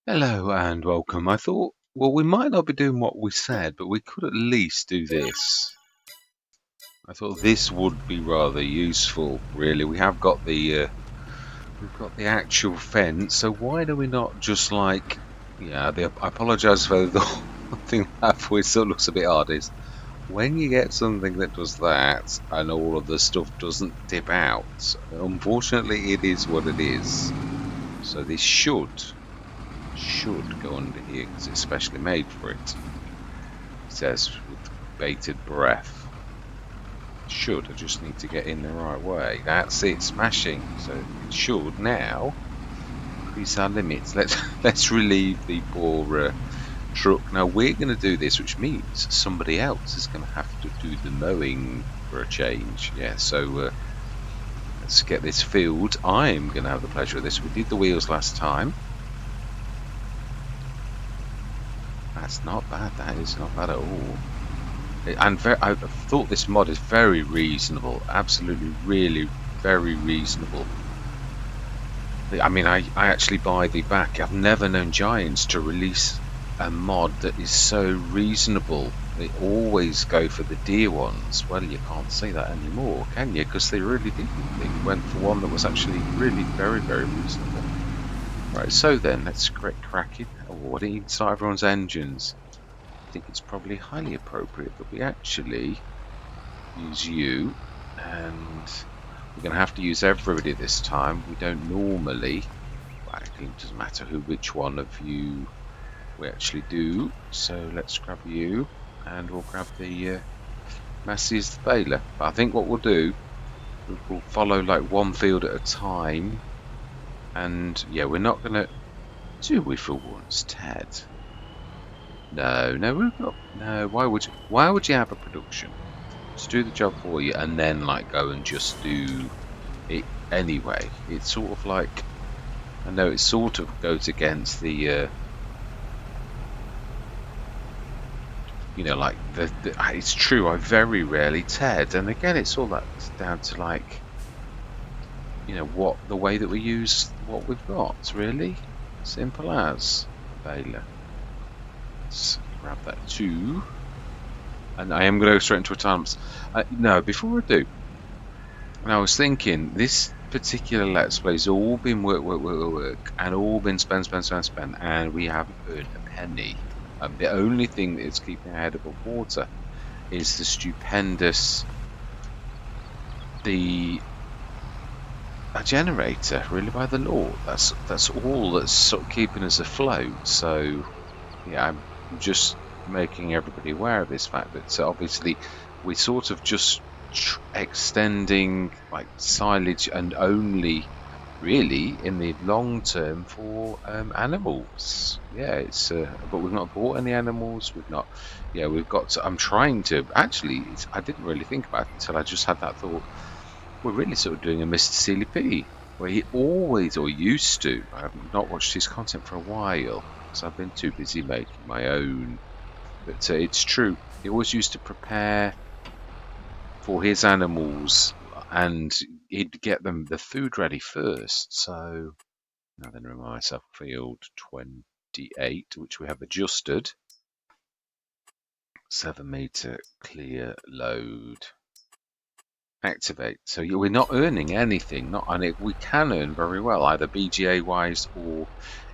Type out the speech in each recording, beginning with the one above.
Hello and welcome. I thought, well, we might not be doing what we said, but we could at least do this. I thought this would be rather useful, really. We've got the actual fence, so why do we not just like, yeah, I apologise for the thing that whistle looks a bit odd. Is when you get something that does that and all of the stuff doesn't tip out. Unfortunately, it is what it is. So this should go under here because it's specially made for it. It says with bated breath. Should. I just need to get in the right way. That's it, smashing. So it should now increase our limits. Let's relieve the poor truck. Now we're going to do this, which means somebody else is going to have to do the mowing for a change. Yeah. So let's get this filled. I'm going to have the pleasure of this. We did the wheels last time. That's not bad. That is not bad at all. And I thought this mod is very reasonable. Absolutely, really, very reasonable. I mean, I actually buy the back. I've never known Giants to release a mod that is so reasonable. They always go for the dear ones. Well, you can't say that anymore, can you? Because they really didn't. They went for one that was actually really very, very reasonable. Right, so then, let's get cracking. Oh, what do you need to start everyone's engines? I think it's probably highly appropriate that we actually use you, and we're going to have to use everybody this time. We don't normally, well, actually it doesn't matter which one of you we actually do, so let's grab you and we'll grab the Massey's the baler. But I think what we'll do, we'll follow like one field at a time, and yeah, we're not going to do we for once, Ted. No, we've got no. Why would you have a production to do the job for you and then like go and just do it anyway? It's sort of like, I know it sort of goes against the like it's true, I very rarely Ted, and again it's all that down to like what the way that we use what we've got, really simple as. Baler, let's grab that too. And I am going to go straight into autonomous. No, before I do, and I was thinking, this particular Let's Play's all been work, and all been spend, and we haven't earned a penny. The only thing that is keeping our head above water is the stupendous, a generator, really, by the Lord. That's all that's sort of keeping us afloat. So, yeah, I'm just making everybody aware of this fact that obviously we're sort of just extending like silage and only really in the long term for animals. Yeah, it's but we've not bought any animals. We've not. Yeah, we've got to, I'm trying to actually. I didn't really think about it until I just had that thought. We're really sort of doing a Mr. Sealy P, where he always, or used to, I have not watched his content for a while because I've been too busy making my own. But it's true, he always used to prepare for his animals and he'd get them the food ready first. So now then, remind myself, field 28, which we have adjusted. 7 meter clear load. Activate. So we're not earning anything, we can earn very well, either BGA wise or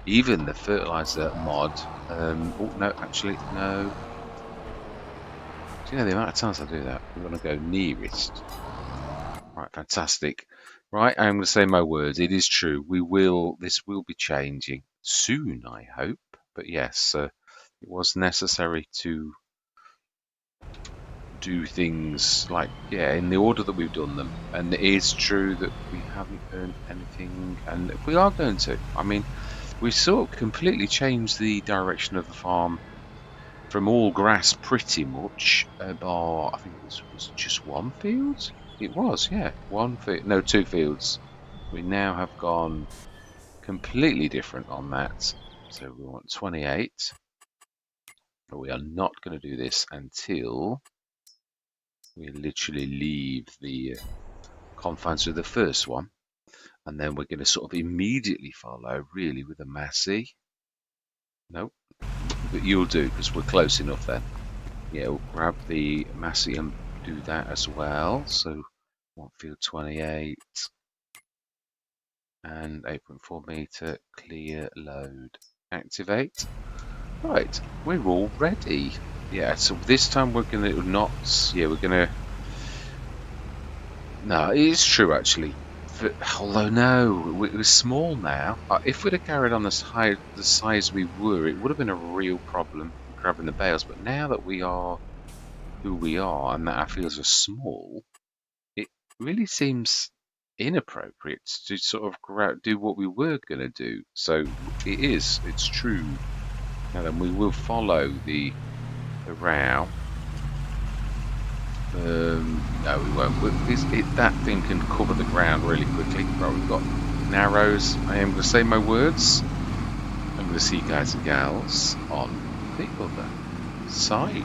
even the fertilizer mod. Oh no, actually no. Do you know the amount of times I do that? We want to go nearest. Right, fantastic. Right, I'm going to say my words. It is true. This will be changing soon, I hope. But yes, it was necessary to do things like, yeah, in the order that we've done them. And it is true that we haven't earned anything, and we are going to. I mean, we sort of completely changed the direction of the farm from all grass pretty much, bar, I think it was just one field? It was, yeah, one field, no, 2 fields. We now have gone completely different on that. So we want 28, but we are not going to do this until we literally leave the confines of the first one, and then we're going to sort of immediately follow really with a Massey. Nope. But you'll do, because we're close enough then. Yeah, we'll grab the Massey and do that as well. So, one field 28 and 8.4 meter clear load. Activate. Right, we're all ready. Yeah, so this time we're gonna not. Yeah, we're gonna. No, it is true actually. Although no, it was small now. If we'd have carried on the size we were, it would have been a real problem grabbing the bales. But now that we are who we are and that our fields are small, it really seems inappropriate to sort of do what we were going to do. So it is, it's true. Now then, we will follow the row. No, we won't. That thing can cover the ground really quickly. Right, we've got narrows. I am going to say my words. I'm going to see you guys and gals on the other side.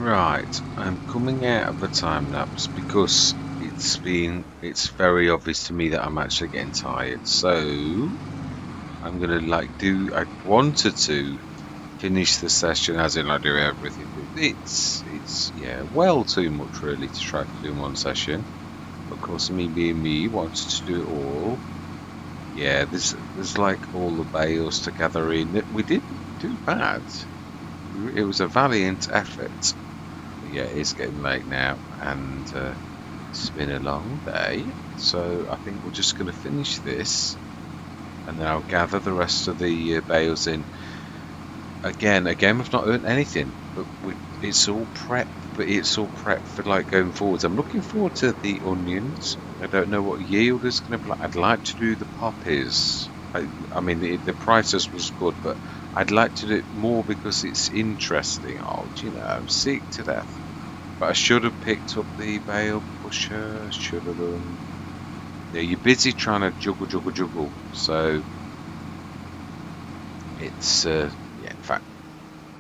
Right, I'm coming out of the time lapse because it's very obvious to me that I'm actually getting tired. So I'm gonna I wanted to finish the session as in I do everything, but it's yeah, well too much really to try to do in one session. Of course, me being me wanted to do it all. Yeah, there's like all the bales to gather in. We didn't do bad. It was a valiant effort. But yeah, it's getting late now, and it's been a long day. So I think we're just going to finish this, and then I'll gather the rest of the bales in. Again, we've not earned anything, but it's all prep. But it's all prep for like going forwards. I'm looking forward to the onions. I don't know what yield is going to be like. I'd like to do the poppies. I mean, the prices was good, but I'd like to do it more because it's interesting. Oh, do you know, I'm sick to death. But I should have picked up the bale pusher. Should have done. Yeah, you're busy trying to juggle. So it's yeah. In fact,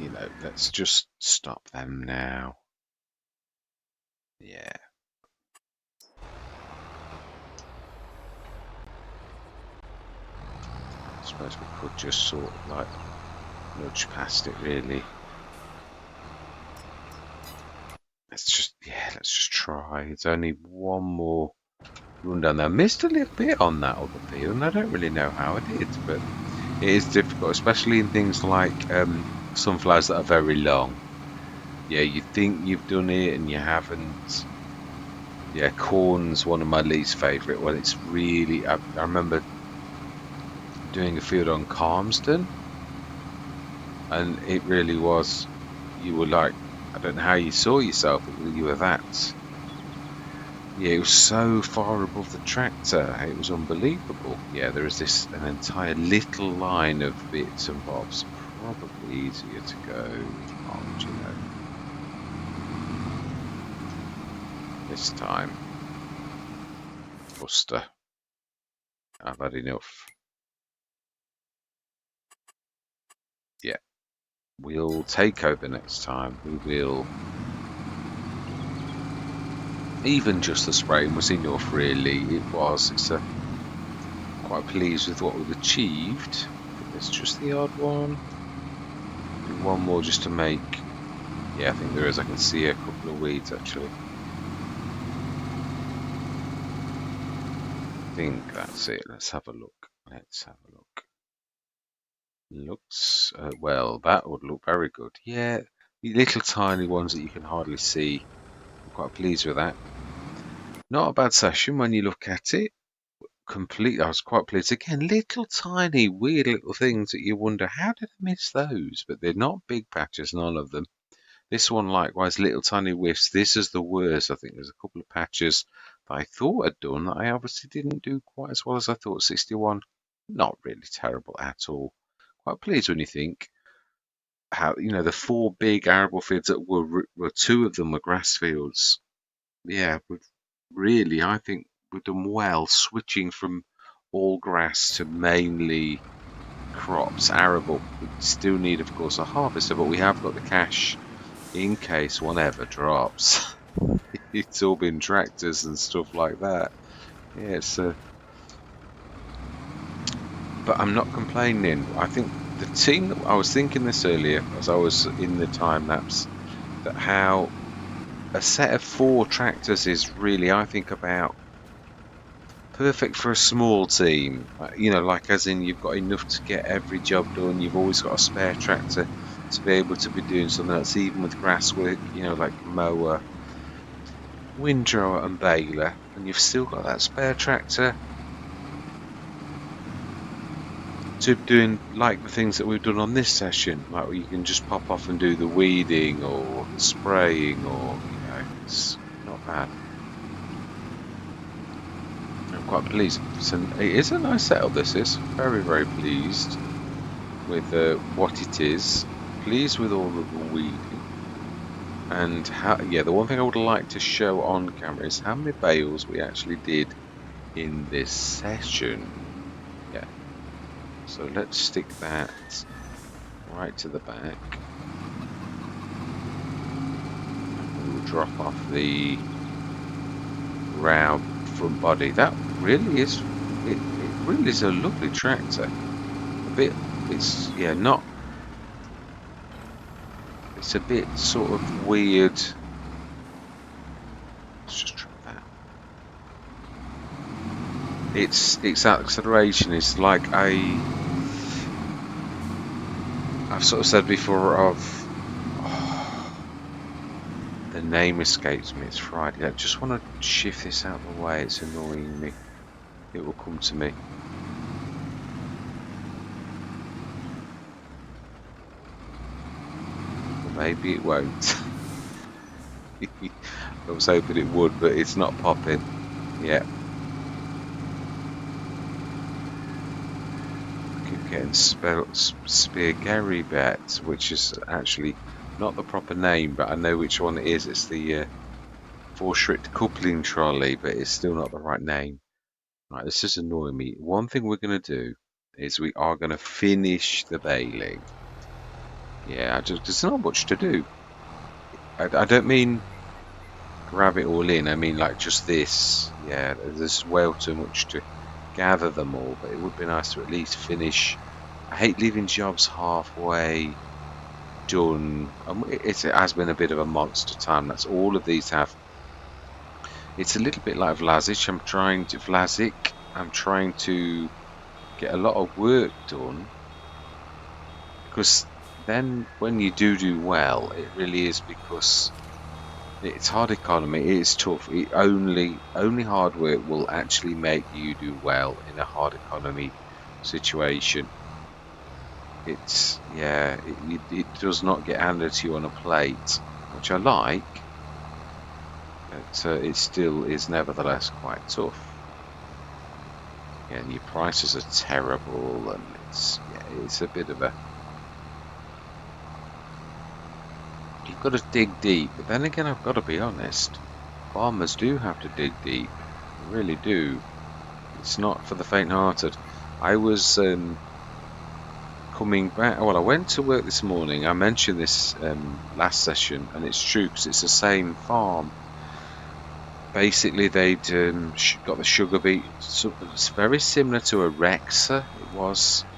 you know, let's just stop them now. Yeah. I suppose we could just sort of like nudge past it really. Let's just try. It's only one more run down there. I missed a little bit on that other field, and I don't really know how I did, but it is difficult, especially in things like sunflowers that are very long. Yeah, you think you've done it and you haven't. Yeah, corn's one of my least favourite. Well, it's really. I remember doing a field on Calmsden, and it really was. You were like, I don't know how you saw yourself. You were that. Yeah, it was so far above the tractor. It was unbelievable. Yeah, there is an entire little line of bits and bobs. Probably easier to go. Oh, do you know? This time, Buster. I've had enough. Yeah, we'll take over next time. We will. Even just the spraying was enough, really. It was. Quite pleased with what we've achieved. I think there's just the odd one. Do one more just to make. Yeah, I think there is. I can see a couple of weeds actually. I think that's it. Let's have a look. Looks well. That would look very good. Yeah, the little tiny ones that you can hardly see. I'm quite pleased with that. Not a bad session when you look at it. I was quite pleased. Again, little tiny weird little things that you wonder how did I miss those? But they're not big patches, none of them. This one likewise, little tiny whiffs. This is the worst. I think there's a couple of patches that I thought I'd done that I obviously didn't do quite as well as I thought. 61, not really terrible at all. Quite pleased when you think how the four big arable fields that were two of them were grass fields. Yeah, really, I think we've done well switching from all grass to mainly crops, arable. We still need, of course, a harvester, but we have got the cash in case one ever drops. It's all been tractors and stuff like that. Yeah, but I'm not complaining. I think the team that I was thinking this earlier as I was in the time lapse that how a set of 4 tractors is really, I think, about perfect for a small team. Like as in you've got enough to get every job done. You've always got a spare tractor to be able to be doing something else, even with grass work, like mower, windrower and baler, and you've still got that spare tractor to doing like the things that we've done on this session, like where you can just pop off and do the weeding or the spraying, or it's not bad. I'm quite pleased. It is a nice setup. This is very pleased with what it is. Pleased with all of the weeding. And the one thing I would like to show on camera is how many bales we actually did in this session. Yeah. So let's stick that right to the back. drop off the round front body. That really is, it really is a lovely tractor. A bit, it's, yeah, not, it's a bit sort of weird. Let's just try that. Its acceleration is like I've sort of said before of, the name escapes me. It's Friday. I just want to shift this out of the way. It's annoying me. It will come to me. Or maybe it won't. I was hoping it would, but it's not popping. Yeah. I keep getting spelled Spear Bet, which is actually not the proper name, but I know which one it is. It's the four-strict coupling trolley, but it's still not the right name. Right, this is annoying me. One thing we're going to do is we are going to finish the baling. Yeah, there's not much to do. I don't mean grab it all in. I mean like just this. Yeah, there's well too much to gather them all, but it would be nice to at least finish. I hate leaving jobs halfway done. It has been a bit of a monster time. That's all of these have. It's a little bit like Vlasic. I'm trying to get a lot of work done, because then when you do well, it really is because it's hard economy. It is tough. Only hard work will actually make you do well in a hard economy situation. It's, yeah, it does not get handed to you on a plate, which I like, but it still is nevertheless quite tough. Yeah, and your prices are terrible, and it's a bit of a, you've got to dig deep. But then again, I've got to be honest, farmers do have to dig deep. They really do. It's not for the faint-hearted. I was coming back. Well, I went to work this morning. I mentioned this last session, and it's true because it's the same farm. Basically, they'd got the sugar beet. So it's very similar to a Rexa.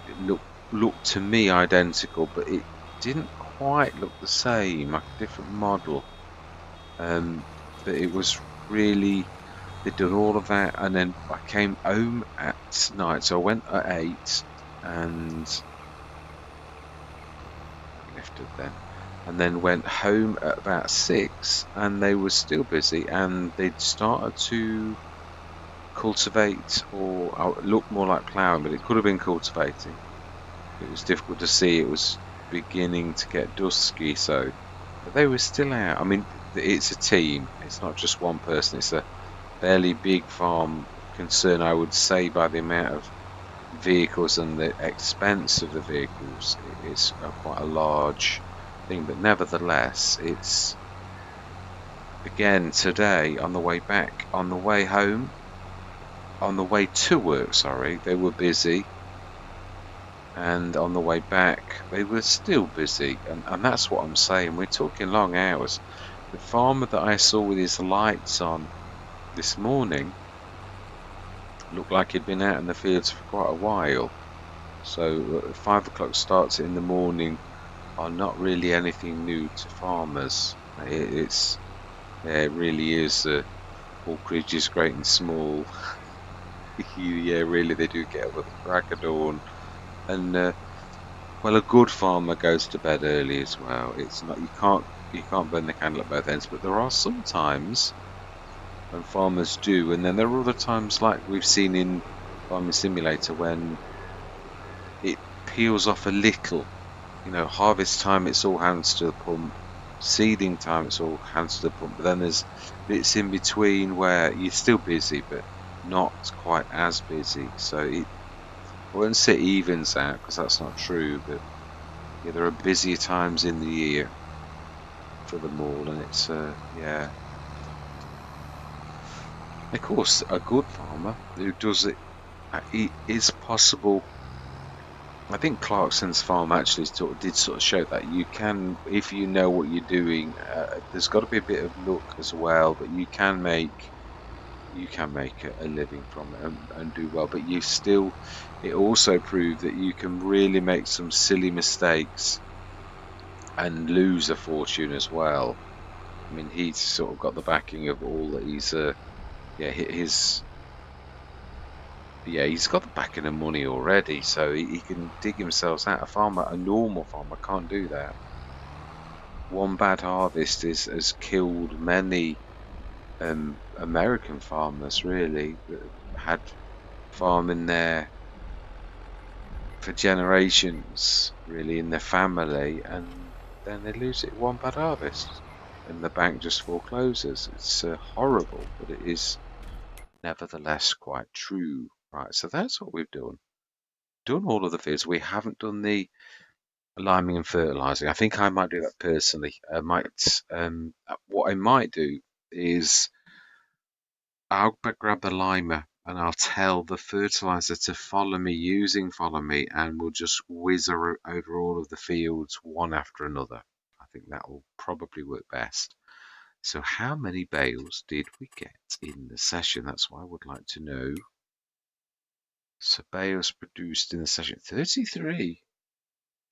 It looked to me identical, but it didn't quite look the same. Like a different model. But it was really, they'd done all of that, and then I came home at night. So I went at 8 and lifted then, and then went home at about 6, and they were still busy, and they'd started to cultivate, or look more like ploughing, but it could have been cultivating. It was difficult to see. It was beginning to get dusky, so, but they were still out. I mean, it's a team. It's not just one person. It's a fairly big farm concern, I would say, by the amount of vehicles and the expense of the vehicles. It's quite a large thing, but nevertheless, it's, again, today on the way back, on the way home, on the way to work, sorry, they were busy, and on the way back they were still busy, and that's what I'm saying. We're talking long hours. The farmer that I saw with his lights on this morning looked like he'd been out in the fields for quite a while. So 5 o'clock starts in the morning are not really anything new to farmers. It really is all creatures great and small. Yeah, really, they do get up with the crack of dawn. And well, a good farmer goes to bed early as well. It's not, you can't burn the candle at both ends, but there are some times when farmers do, and then there are other times, like we've seen in Farming Simulator, when it peels off a little. You know, harvest time it's all hands to the pump, seeding time it's all hands to the pump, but then there's bits in between where you're still busy but not quite as busy. So I wouldn't say it evens out, because that's not true, but yeah, there are busier times in the year for them all, and it's yeah. Of course, a good farmer who does it, it is possible I think Clarkson's farm actually did sort of show that you can, if you know what you're doing, there's got to be a bit of luck as well, but you can make a living from it and do well. But it also proved that you can really make some silly mistakes and lose a fortune as well. I mean, he's sort of got the backing of all that yeah, his, yeah, he's got the backing of money already, so he can dig himself out. A normal farmer can't do that. One bad harvest has killed many American farmers, really, that have had farming there for generations, really, in their family, and then they lose it one bad harvest, and the bank just forecloses. It's horrible, but it is nevertheless quite true. Right, so that's what we've done. Done all of the fields. We haven't done the liming and fertilizing. I think I might do that personally. What I might do is I'll grab the limer and I'll tell the fertilizer to follow me using follow me, and we'll just whiz over all of the fields one after another. I think that will probably work best. So how many bales did we get in the session? That's what I would like to know. So bales produced in the session, 33.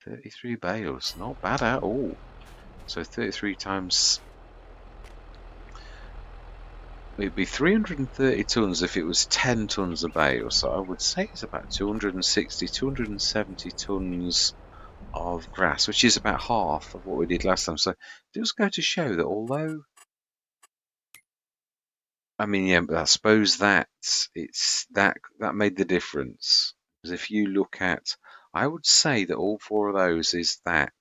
33 bales, not bad at all. So 33 times, it'd be 330 tons if it was 10 tons a bale. So I would say it's about 260, 270 tons of grass, which is about half of what we did last time. So it does go to show that although, I mean, yeah, but I suppose that made the difference. Because if you look at, I would say that all four of those is that.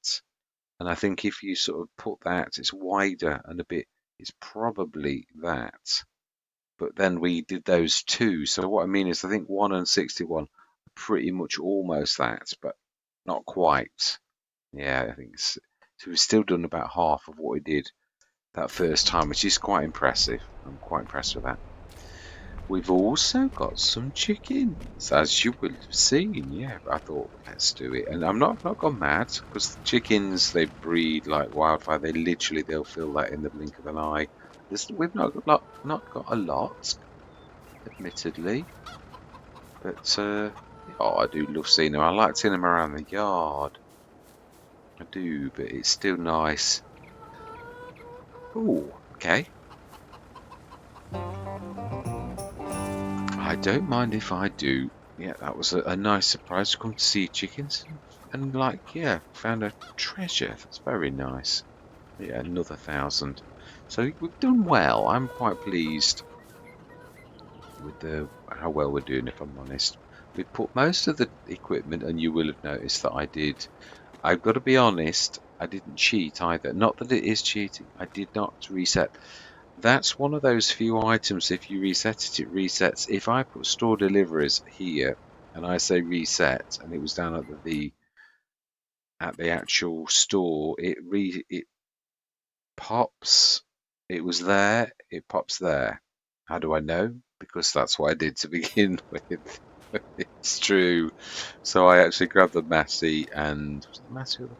And I think if you sort of put that, it's wider and a bit, it's probably that. But then we did those two. So what I mean is I think 1 and 61 are pretty much almost that, but not quite. Yeah, I think so we've still done about half of what we did that first time, which is quite impressive. I'm quite impressed with that. We've also got some chickens, as you will have seen. Yeah, I thought let's do it, and I've not gone mad because chickens they breed like wildfire. They'll fill that in the blink of an eye. We've not got a lot, admittedly, but oh, I do love seeing them. I like seeing them around the yard. I do, but it's still nice. Oh, okay. I don't mind if I do. Yeah, that was a nice surprise to come to see chickens and like, yeah, found a treasure. That's very nice. Yeah, another 1,000. So we've done well. I'm quite pleased with how well we're doing, if I'm honest. We've put most of the equipment, and you will have noticed that I've got to be honest, I didn't cheat either. Not that it is cheating. I did not reset. That's one of those few items, if you reset it, it resets. If I put store deliveries here and I say reset and it was down at the actual store, it pops. It was there, it pops there. How do I know? Because that's what I did to begin with. It's true. So I actually grabbed the Massey and was it the Massey or the,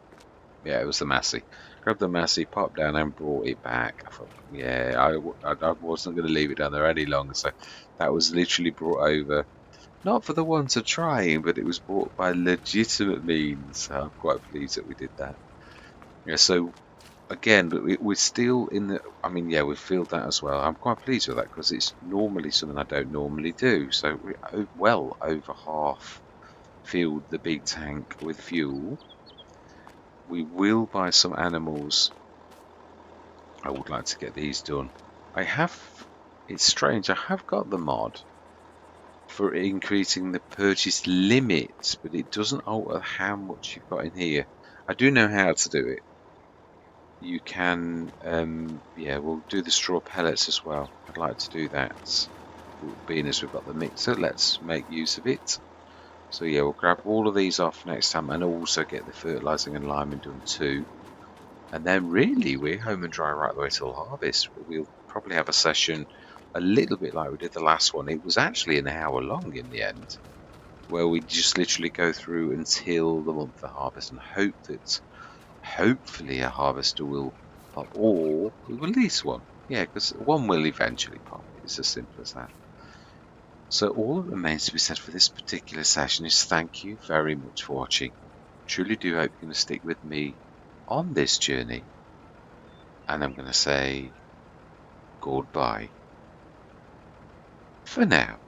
yeah, it was the Massey. Grabbed the Massey, popped down and brought it back. I thought, yeah, I wasn't going to leave it down there any longer. So that was literally brought over, not for the want of trying, but it was brought by legitimate means. So I'm quite pleased that we did that. Yeah, so again, but we're still in the, I mean, yeah, we've filled that as well. I'm quite pleased with that because it's normally something I don't normally do. So we're well over half filled the big tank with fuel. We will buy some animals. I would like to get these done. It's strange, I have got the mod for increasing the purchase limit, but it doesn't alter how much you've got in here. I do know how to do it. You can, yeah, we'll do the straw pellets as well. I'd like to do that. Being as we've got the mixer, let's make use of it. So yeah, we'll grab all of these off next time and also get the fertilising and liming done too. And then really we're home and dry right the way till harvest. We'll probably have a session a little bit like we did the last one. It was actually an hour long in the end. where we just literally go through until the month of harvest and hope that hopefully a harvester will pop, or we will lease one. Yeah, because one will eventually pop. It's as simple as that. So all that remains to be said for this particular session is thank you very much for watching. Truly do hope you're going to stick with me on this journey. And I'm going to say goodbye for now.